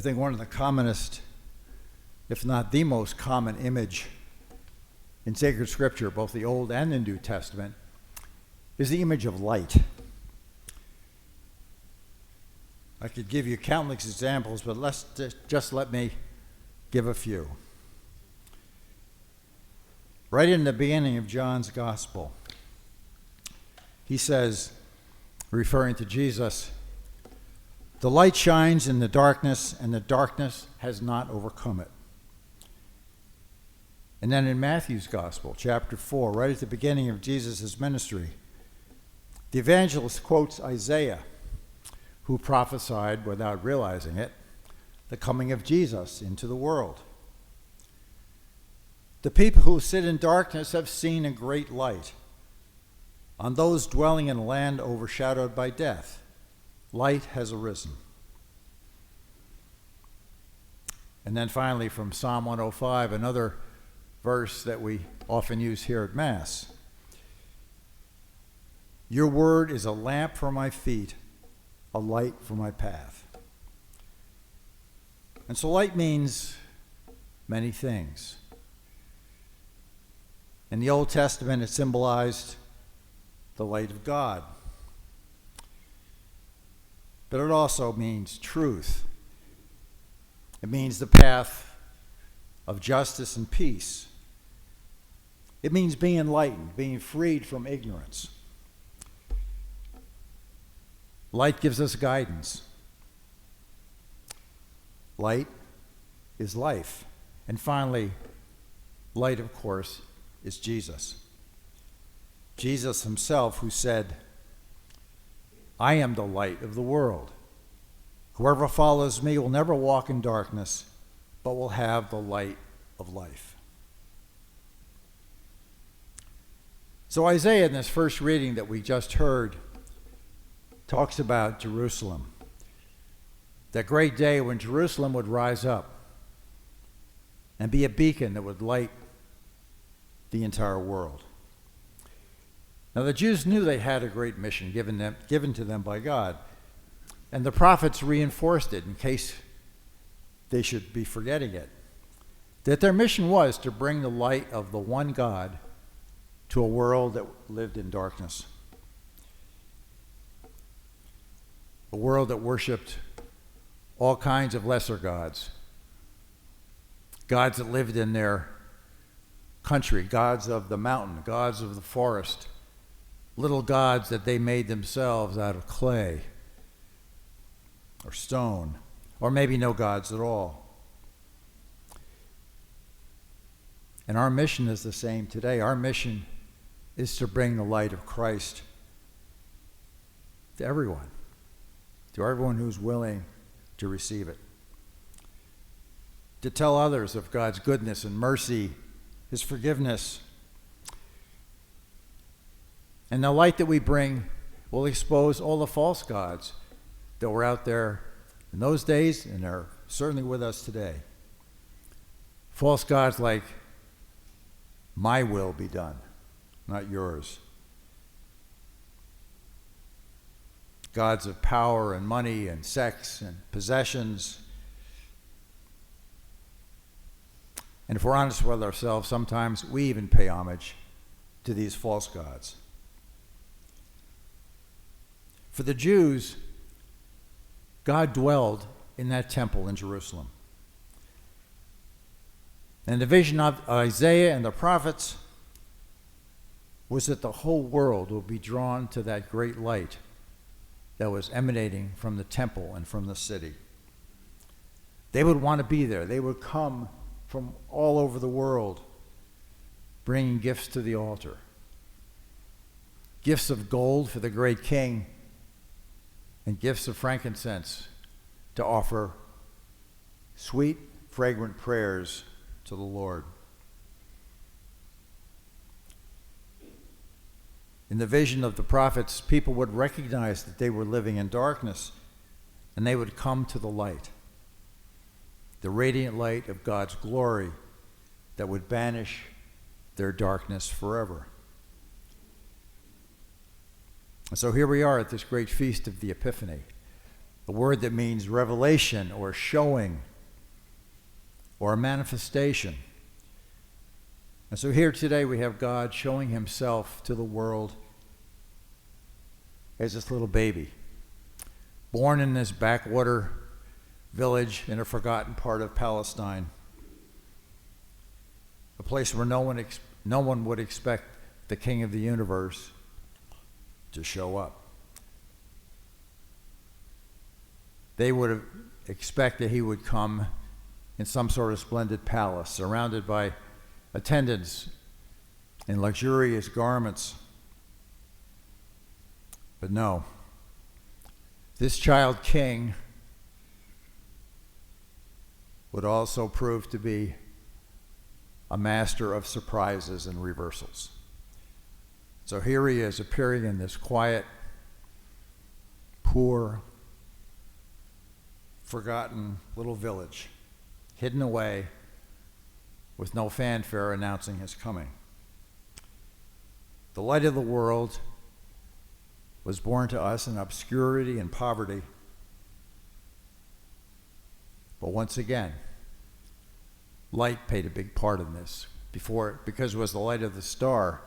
think one of the commonest, if not the most common image in sacred scripture, both the Old and the New Testament, is the image of light. I could give you countless examples, but let me give a few. Right in the beginning of John's Gospel, he says, referring to Jesus, "The light shines in the darkness, and the darkness has not overcome it." And then in Matthew's Gospel, chapter 4, right at the beginning of Jesus' ministry, the evangelist quotes Isaiah, who prophesied, without realizing it, the coming of Jesus into the world. "The people who sit in darkness have seen a great light. On those dwelling in a land overshadowed by death, light has arisen." And then finally from Psalm 105, another verse that we often use here at Mass. "Your word is a lamp for my feet, a light for my path." And so light means many things. In the Old Testament, it symbolized the light of God. But it also means truth. It means the path of justice and peace. It means being enlightened, being freed from ignorance. Light gives us guidance. Light is life. And finally, light, of course, is Jesus. Jesus himself, who said, "I am the light of the world. Whoever follows me will never walk in darkness, but will have the light of life." So Isaiah, in this first reading that we just heard, talks about Jerusalem, that great day when Jerusalem would rise up and be a beacon that would light the entire world. Now the Jews knew they had a great mission given to them by God, and the prophets reinforced it in case they should be forgetting it, that their mission was to bring the light of the one God to a world that lived in darkness, a world that worshiped all kinds of lesser gods, gods that lived in their country, gods of the mountain, gods of the forest, little gods that they made themselves out of clay or stone, or maybe no gods at all. And our mission is the same today. Our mission is to bring the light of Christ to everyone who's willing to receive it, to tell others of God's goodness and mercy, his forgiveness. And the light that we bring will expose all the false gods that were out there in those days and are certainly with us today. False gods like, "My will be done, not yours." Gods of power and money and sex and possessions. And if we're honest with ourselves, sometimes we even pay homage to these false gods. For the Jews, God dwelled in that temple in Jerusalem. And the vision of Isaiah and the prophets was that the whole world would be drawn to that great light that was emanating from the temple and from the city. They would want to be there. They would come from all over the world, bringing gifts to the altar. Gifts of gold for the great king, and gifts of frankincense to offer sweet, fragrant prayers to the Lord. In the vision of the prophets, people would recognize that they were living in darkness, and they would come to the light, the radiant light of God's glory that would banish their darkness forever. And so here we are at this great feast of the Epiphany, a word that means revelation or showing or a manifestation. And so here today we have God showing himself to the world as this little baby, born in this backwater village in a forgotten part of Palestine, a place where no one would expect the King of the universe to show up. They would have expected he would come in some sort of splendid palace, surrounded by attendants in luxurious garments. But no, this child king would also prove to be a master of surprises and reversals. So here he is appearing in this quiet, poor, forgotten little village, hidden away with no fanfare announcing his coming. The light of the world was born to us in obscurity and poverty. But once again, light played a big part in this because it was the light of the star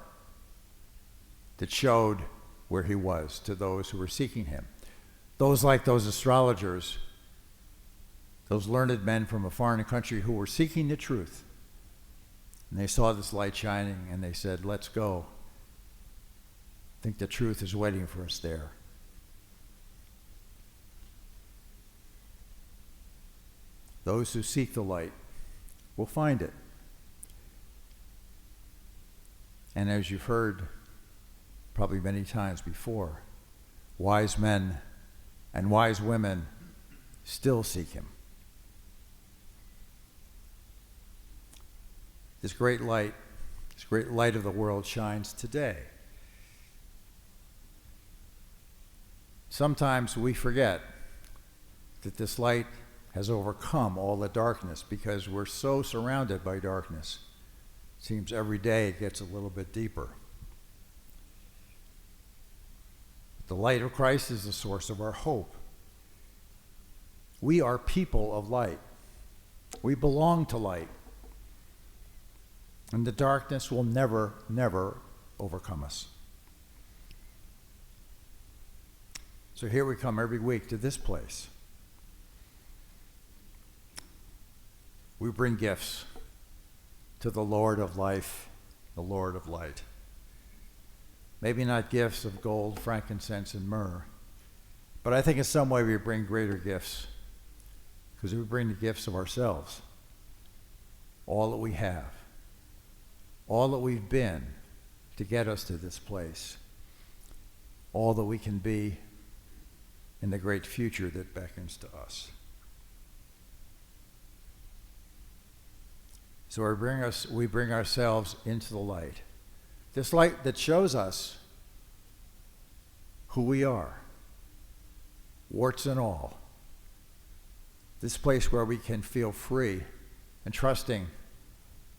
that showed where he was to those who were seeking him. Those like those astrologers, those learned men from a foreign country who were seeking the truth. And they saw this light shining and they said, let's go. I think the truth is waiting for us there. Those who seek the light will find it. And as you've heard probably many times before, wise men and wise women still seek him. This great light of the world shines today. Sometimes we forget that this light has overcome all the darkness because we're so surrounded by darkness. It seems every day it gets a little bit deeper. The light of Christ is the source of our hope. We are people of light. We belong to light. And the darkness will never, never overcome us. So here we come every week to this place. We bring gifts to the Lord of life, the Lord of light. Maybe not gifts of gold, frankincense, and myrrh, but I think in some way we bring greater gifts because we bring the gifts of ourselves, all that we have, all that we've been to get us to this place, all that we can be in the great future that beckons to us. So we bring ourselves into the light. This light that shows us who we are, warts and all. This place where we can feel free and trusting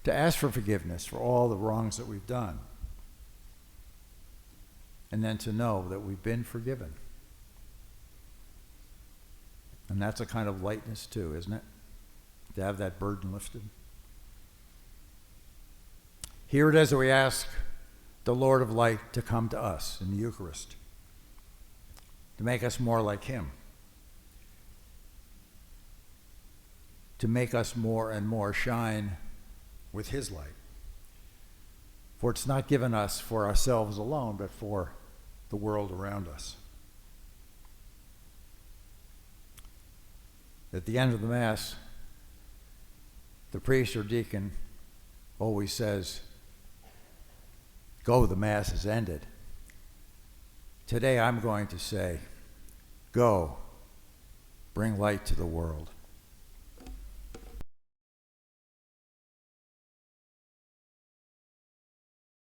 to ask for forgiveness for all the wrongs that we've done. And then to know that we've been forgiven. And that's a kind of lightness too, isn't it? To have that burden lifted. Here it is that we ask the Lord of light to come to us in the Eucharist, to make us more like him, to make us more and more shine with his light. For it's not given us for ourselves alone, but for the world around us. At the end of the Mass, the priest or deacon always says, "Go, the Mass is ended." Today I'm going to say, "Go, bring light to the world."